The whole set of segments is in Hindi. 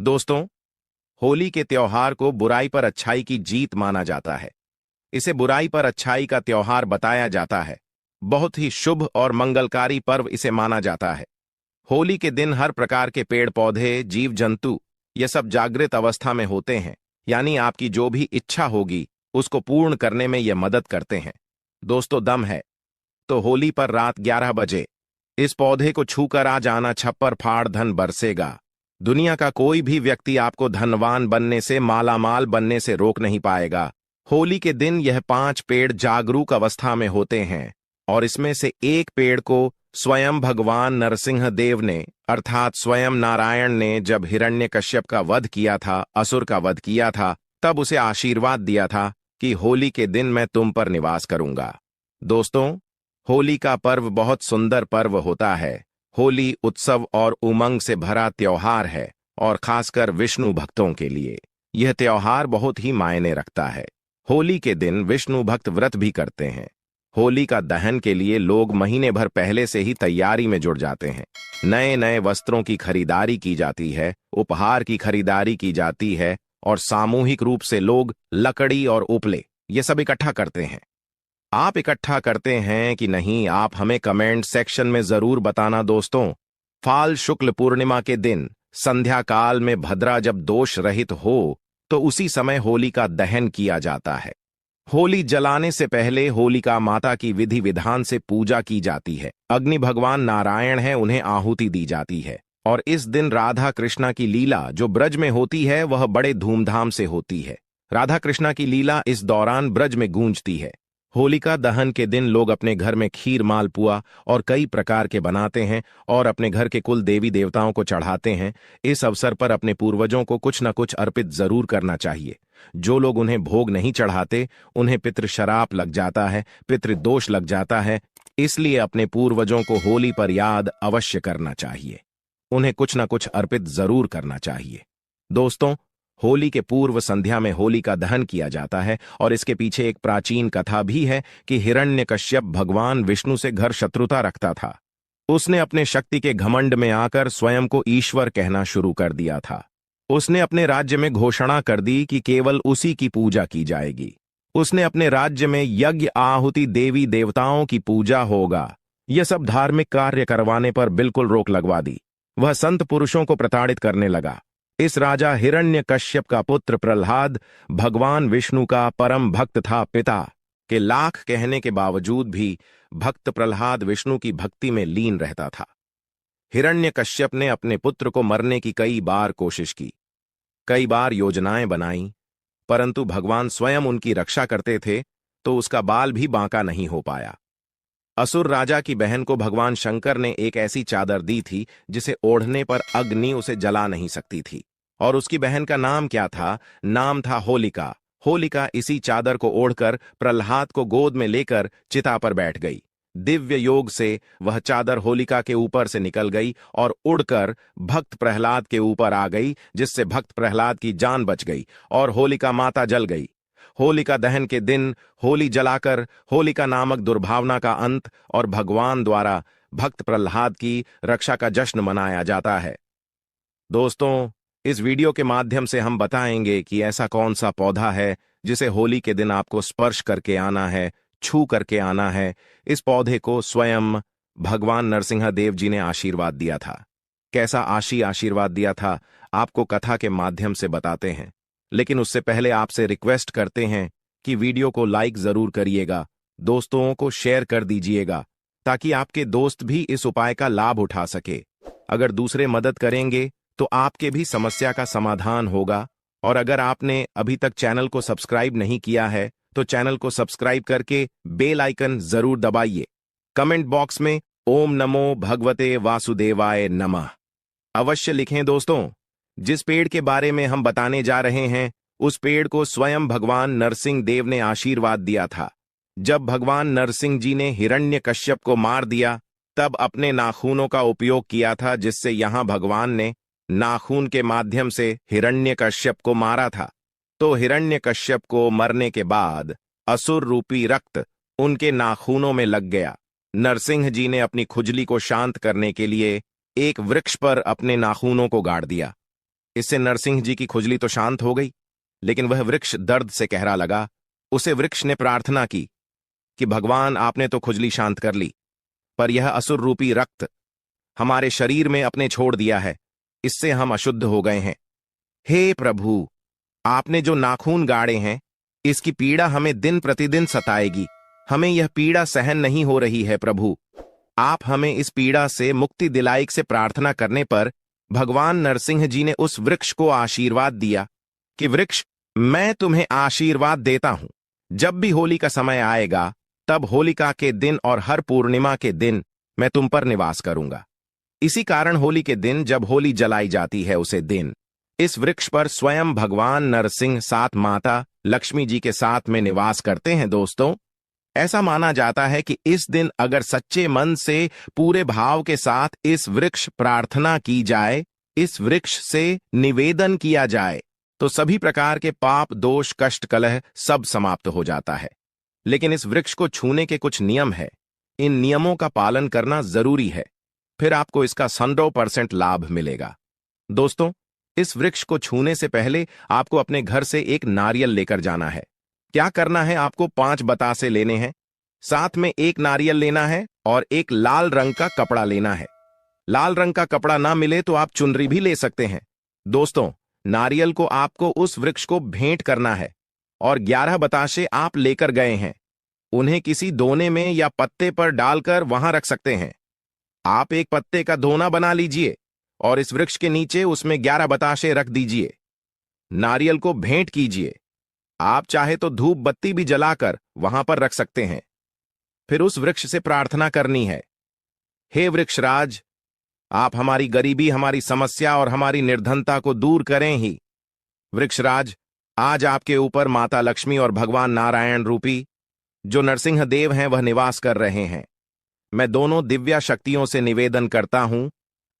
दोस्तों, होली के त्योहार को बुराई पर अच्छाई की जीत माना जाता है। इसे बुराई पर अच्छाई का त्योहार बताया जाता है। बहुत ही शुभ और मंगलकारी पर्व इसे माना जाता है। होली के दिन हर प्रकार के पेड़ पौधे, जीव जंतु ये सब जागृत अवस्था में होते हैं, यानी आपकी जो भी इच्छा होगी उसको पूर्ण करने में ये मदद करते हैं। दोस्तों, दम है तो होली पर रात 11 बजे इस पौधे को छूकर आ जाना, छप्पर फाड़ धन बरसेगा। दुनिया का कोई भी व्यक्ति आपको धनवान बनने से, मालामाल बनने से रोक नहीं पाएगा। होली के दिन यह 5 पेड़ जागरूक अवस्था में होते हैं और इसमें से एक पेड़ को स्वयं भगवान नरसिंह देव ने, अर्थात स्वयं नारायण ने जब हिरण्यकश्यप का वध किया था, असुर का वध किया था, तब उसे आशीर्वाद दिया था कि होली के दिन मैं तुम पर निवास करूंगा। दोस्तों, होली का पर्व बहुत सुंदर पर्व होता है। होली उत्सव और उमंग से भरा त्योहार है और खासकर विष्णु भक्तों के लिए यह त्योहार बहुत ही मायने रखता है। होली के दिन विष्णु भक्त व्रत भी करते हैं। होली का दहन के लिए लोग महीने भर पहले से ही तैयारी में जुट जाते हैं। नए नए वस्त्रों की खरीदारी की जाती है, उपहार की खरीदारी की जाती है और सामूहिक रूप से लोग लकड़ी और उपले ये सब इकट्ठा करते हैं। आप इकट्ठा करते हैं कि नहीं, आप हमें कमेंट सेक्शन में जरूर बताना। दोस्तों, फाल शुक्ल पूर्णिमा के दिन संध्या काल में भद्रा जब दोष रहित हो तो उसी समय होली का दहन किया जाता है। होली जलाने से पहले होलिका माता की विधि विधान से पूजा की जाती है। अग्नि भगवान नारायण है, उन्हें आहुति दी जाती है और इस दिन राधा कृष्णा की लीला जो ब्रज में होती है वह बड़े धूमधाम से होती है। राधा कृष्णा की लीला इस दौरान ब्रज में गूंजती है। होलिका दहन के दिन लोग अपने घर में खीर, मालपुआ और कई प्रकार के बनाते हैं और अपने घर के कुल देवी देवताओं को चढ़ाते हैं। इस अवसर पर अपने पूर्वजों को कुछ न कुछ अर्पित जरूर करना चाहिए। जो लोग उन्हें भोग नहीं चढ़ाते उन्हें पितृ शराप लग जाता है, पितृदोष लग जाता है। इसलिए अपने पूर्वजों को होली पर याद अवश्य करना चाहिए। उन्हें कुछ न कुछ अर्पित जरूर करना चाहिए। दोस्तों, होली के पूर्व संध्या में होली का दहन किया जाता है और इसके पीछे एक प्राचीन कथा भी है कि हिरण्यकश्यप भगवान विष्णु से घर शत्रुता रखता था। उसने अपने शक्ति के घमंड में आकर स्वयं को ईश्वर कहना शुरू कर दिया था। उसने अपने राज्य में घोषणा कर दी कि केवल उसी की पूजा की जाएगी। उसने अपने राज्य में यज्ञ, आहुति, देवी देवताओं की पूजा होगा, यह सब धार्मिक कार्य करवाने पर बिल्कुल रोक लगवा दी। वह संत पुरुषों को प्रताड़ित करने लगा। इस राजा हिरण्यकश्यप का पुत्र प्रहलाद भगवान विष्णु का परम भक्त था। पिता के लाख कहने के बावजूद भी भक्त प्रहलाद विष्णु की भक्ति में लीन रहता था। हिरण्यकश्यप ने अपने पुत्र को मरने की कई बार कोशिश की, कई बार योजनाएं बनाई, परंतु भगवान स्वयं उनकी रक्षा करते थे तो उसका बाल भी बांका नहीं हो पाया। असुर राजा की बहन को भगवान शंकर ने एक ऐसी चादर दी थी जिसे ओढ़ने पर अग्नि उसे जला नहीं सकती थी और उसकी बहन का नाम क्या था? नाम था होलिका। होलिका इसी चादर को ओढ़कर प्रहलाद को गोद में लेकर चिता पर बैठ गई। दिव्य योग से वह चादर होलिका के ऊपर से निकल गई और उड़कर भक्त प्रहलाद के ऊपर आ गई, जिससे भक्त प्रहलाद की जान बच गई और होलिका माता जल गई। होलिका दहन के दिन होली जलाकर होलिका नामक दुर्भावना का अंत और भगवान द्वारा भक्त प्रहलाद की रक्षा का जश्न मनाया जाता है। दोस्तों, इस वीडियो के माध्यम से हम बताएंगे कि ऐसा कौन सा पौधा है जिसे होली के दिन आपको स्पर्श करके आना है, छू करके आना है। इस पौधे को स्वयं भगवान नरसिंह देव जी ने आशीर्वाद दिया था। कैसा आशीर्वाद दिया था आपको कथा के माध्यम से बताते हैं, लेकिन उससे पहले आपसे रिक्वेस्ट करते हैं कि वीडियो को लाइक जरूर करिएगा, दोस्तों को शेयर कर दीजिएगा ताकि आपके दोस्त भी इस उपाय का लाभ उठा सके। अगर दूसरे मदद करेंगे तो आपके भी समस्या का समाधान होगा। और अगर आपने अभी तक चैनल को सब्सक्राइब नहीं किया है तो चैनल को सब्सक्राइब करके बेल आइकन जरूर दबाइए। कमेंट बॉक्स में ओम नमो भगवते वासुदेवाय नमः अवश्य लिखें। दोस्तों, जिस पेड़ के बारे में हम बताने जा रहे हैं उस पेड़ को स्वयं भगवान नरसिंह देव ने आशीर्वाद दिया था। जब भगवान नरसिंह जी ने हिरण्यकश्यप को मार दिया तब अपने नाखूनों का उपयोग किया था, जिससे यहां भगवान ने नाखून के माध्यम से हिरण्यकश्यप को मारा था। तो हिरण्यकश्यप को मरने के बाद असुर रूपी रक्त उनके नाखूनों में लग गया। नरसिंह जी ने अपनी खुजली को शांत करने के लिए एक वृक्ष पर अपने नाखूनों को गाड़ दिया। इससे नरसिंह जी की खुजली तो शांत हो गई, लेकिन वह वृक्ष दर्द से कहरा लगा। उसे वृक्ष ने प्रार्थना की कि भगवान, आपने तो खुजली शांत कर ली, पर यह असुर रूपी रक्त हमारे शरीर में अपने छोड़ दिया है, इससे हम अशुद्ध हो गए हैं। हे प्रभु, आपने जो नाखून गाड़े हैं, इसकी पीड़ा हमें दिन प्रतिदिन सताएगी। हमें यह पीड़ा सहन नहीं हो रही है प्रभु। आप हमें इस पीड़ा से मुक्ति दिलाई से प्रार्थना करने पर भगवान नरसिंह जी ने उस वृक्ष को आशीर्वाद दिया कि वृक्ष, मैं तुम्हें आशीर्वाद देता हूं, जब भी होली का समय आएगा, तब होलिका के दिन और हर पूर्णिमा के दिन मैं तुम पर निवास करूंगा। इसी कारण होली के दिन जब होली जलाई जाती है, उसे दिन इस वृक्ष पर स्वयं भगवान नरसिंह साथ माता लक्ष्मी जी के साथ में निवास करते हैं। दोस्तों, ऐसा माना जाता है कि इस दिन अगर सच्चे मन से पूरे भाव के साथ इस वृक्ष प्रार्थना की जाए, इस वृक्ष से निवेदन किया जाए, तो सभी प्रकार के पाप, दोष, कष्ट, कलह सब समाप्त हो जाता है। लेकिन इस वृक्ष को छूने के कुछ नियम है। इन नियमों का पालन करना जरूरी है, फिर आपको इसका 100% लाभ मिलेगा। दोस्तों, इस वृक्ष को छूने से पहले आपको अपने घर से एक नारियल लेकर जाना है। क्या करना है, आपको 5 बतासे लेने हैं, साथ में एक नारियल लेना है और एक लाल रंग का कपड़ा लेना है। लाल रंग का कपड़ा ना मिले तो आप चुनरी भी ले सकते हैं। दोस्तों, नारियल को आपको उस वृक्ष को भेंट करना है और 11 बताशे आप लेकर गए हैं, उन्हें किसी दोने में या पत्ते पर डालकर वहां रख सकते हैं। आप एक पत्ते का दोना बना लीजिए और इस वृक्ष के नीचे उसमें 11 बताशे रख दीजिए। नारियल को भेंट कीजिए। आप चाहे तो धूप बत्ती भी जलाकर वहां पर रख सकते हैं। फिर उस वृक्ष से प्रार्थना करनी है, हे वृक्षराज, आप हमारी गरीबी, हमारी समस्या और हमारी निर्धनता को दूर करें ही। वृक्षराज, आज आपके ऊपर माता लक्ष्मी और भगवान नारायण रूपी जो नरसिंह देव हैं, वह निवास कर रहे हैं। मैं दोनों दिव्य शक्तियों से निवेदन करता हूं,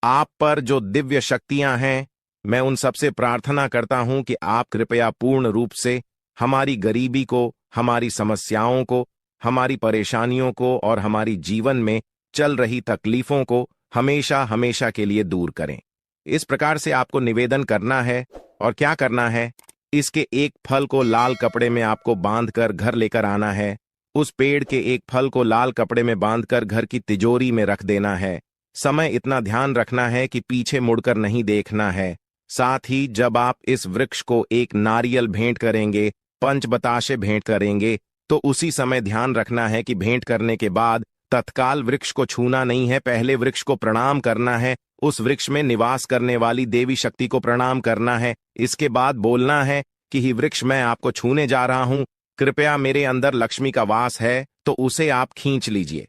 आप पर जो दिव्य शक्तियां हैं, मैं उन सबसे प्रार्थना करता हूं कि आप कृपया पूर्ण रूप से हमारी गरीबी को, हमारी समस्याओं को, हमारी परेशानियों को और हमारी जीवन में चल रही तकलीफों को हमेशा हमेशा के लिए दूर करें। इस प्रकार से आपको निवेदन करना है। और क्या करना है, इसके एक फल को लाल कपड़े में आपको बांधकर घर लेकर आना है। उस पेड़ के एक फल को लाल कपड़े में बांधकर घर की तिजोरी में रख देना है। समय इतना ध्यान रखना है कि पीछे मुड़कर नहीं देखना है। साथ ही जब आप इस वृक्ष को एक नारियल भेंट करेंगे, 5 बताशे भेंट करेंगे, तो उसी समय ध्यान रखना है कि भेंट करने के बाद तत्काल वृक्ष को छूना नहीं है। पहले वृक्ष को प्रणाम करना है, उस वृक्ष में निवास करने वाली देवी शक्ति को प्रणाम करना है। इसके बाद बोलना है कि ही वृक्ष, मैं आपको छूने जा रहा हूं, कृपया मेरे अंदर लक्ष्मी का वास है तो उसे आप खींच लीजिए।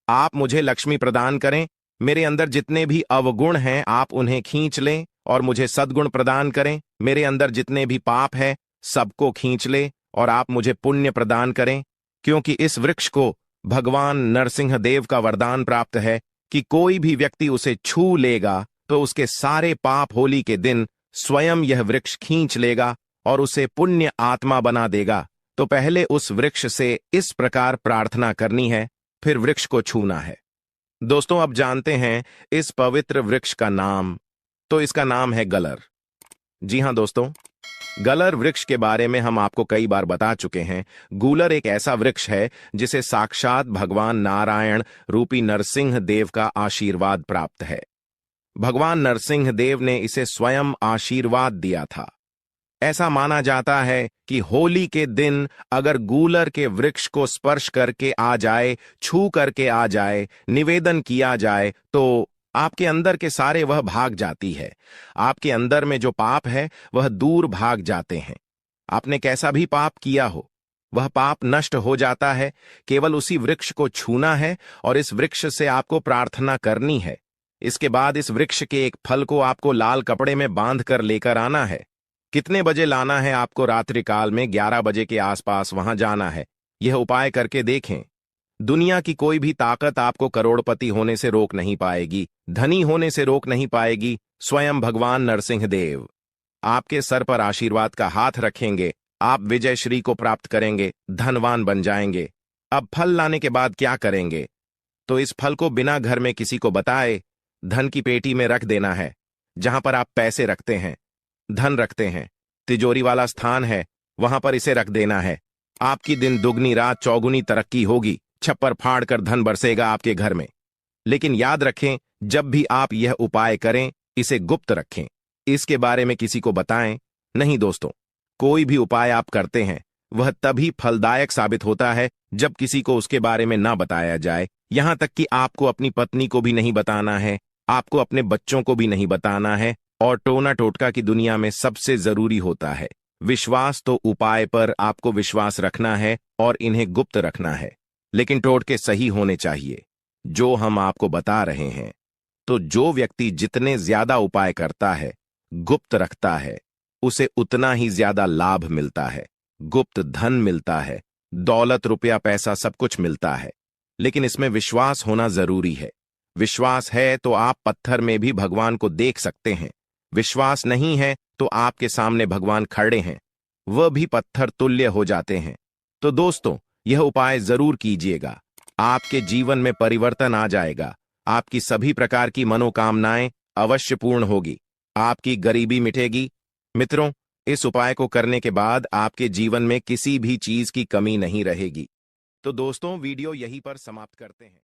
आप मुझे लक्ष्मी प्रदान करें। मेरे अंदर जितने भी अवगुण हैं आप उन्हें खींच लें और मुझे सद्गुण प्रदान करें। मेरे अंदर जितने भी पाप हैं सबको खींच ले और आप मुझे पुण्य प्रदान करें, क्योंकि इस वृक्ष को भगवान नरसिंह देव का वरदान प्राप्त है कि कोई भी व्यक्ति उसे छू लेगा तो उसके सारे पाप होली के दिन स्वयं यह वृक्ष खींच लेगा और उसे पुण्य आत्मा बना देगा। तो पहले उस वृक्ष से इस प्रकार प्रार्थना करनी है, फिर वृक्ष को छूना है। दोस्तों, अब जानते हैं इस पवित्र वृक्ष का नाम। तो इसका नाम है गलर। जी हां दोस्तों, गलर वृक्ष के बारे में हम आपको कई बार बता चुके हैं। गूलर एक ऐसा वृक्ष है जिसे साक्षात भगवान नारायण रूपी नरसिंह देव का आशीर्वाद प्राप्त है। भगवान नरसिंह देव ने इसे स्वयं आशीर्वाद दिया था। ऐसा माना जाता है कि होली के दिन अगर गूलर के वृक्ष को स्पर्श करके आ जाए, छू करके आ जाए, निवेदन किया जाए, तो आपके अंदर के सारे वह भाग जाती है। आपके अंदर में जो पाप है वह दूर भाग जाते हैं। आपने कैसा भी पाप किया हो, वह पाप नष्ट हो जाता है। केवल उसी वृक्ष को छूना है और इस वृक्ष से आपको प्रार्थना करनी है। इसके बाद इस वृक्ष के एक फल को आपको लाल कपड़े में बांध कर लेकर आना है। कितने बजे लाना है? आपको रात्रि काल में 11 बजे के आसपास वहां जाना है। यह उपाय करके देखें। दुनिया की कोई भी ताकत आपको करोड़पति होने से रोक नहीं पाएगी, धनी होने से रोक नहीं पाएगी। स्वयं भगवान नरसिंह देव आपके सर पर आशीर्वाद का हाथ रखेंगे। आप विजय श्री को प्राप्त करेंगे, धनवान बन जाएंगे। अब फल लाने के बाद क्या करेंगे? तो इस फल को बिना घर में किसी को बताए धन की पेटी में रख देना है, जहां पर आप पैसे रखते हैं। धन रखते हैं, तिजोरी वाला स्थान है, वहां पर इसे रख देना है। आपकी दिन दुगनी रात चौगुनी तरक्की होगी, छप्पर फाड़ कर धन बरसेगा आपके घर में। लेकिन याद रखें, जब भी आप यह उपाय करें, इसे गुप्त रखें, इसके बारे में किसी को बताएं नहीं दोस्तों। कोई भी उपाय आप करते हैं वह तभी फलदायक साबित होता है जब किसी को उसके बारे में ना बताया जाए। यहां तक कि आपको अपनी पत्नी को भी नहीं बताना है, आपको अपने बच्चों को भी नहीं बताना है, और टोना टोटका की दुनिया में सबसे जरूरी होता है विश्वास। तो उपाय पर आपको विश्वास रखना है और इन्हें गुप्त रखना है, लेकिन टोटके सही होने चाहिए जो हम आपको बता रहे हैं। तो जो व्यक्ति जितने ज्यादा उपाय करता है, गुप्त रखता है, उसे उतना ही ज्यादा लाभ मिलता है, गुप्त धन मिलता है, दौलत रुपया पैसा सब कुछ मिलता है। लेकिन इसमें विश्वास होना जरूरी है। विश्वास है तो आप पत्थर में भी भगवान को देख सकते हैं। विश्वास नहीं है तो आपके सामने भगवान खड़े हैं, वह भी पत्थर तुल्य हो जाते हैं। तो दोस्तों, यह उपाय जरूर कीजिएगा, आपके जीवन में परिवर्तन आ जाएगा। आपकी सभी प्रकार की मनोकामनाएं अवश्य पूर्ण होगी, आपकी गरीबी मिटेगी। मित्रों, इस उपाय को करने के बाद आपके जीवन में किसी भी चीज की कमी नहीं रहेगी। तो दोस्तों, वीडियो यहीं पर समाप्त करते हैं।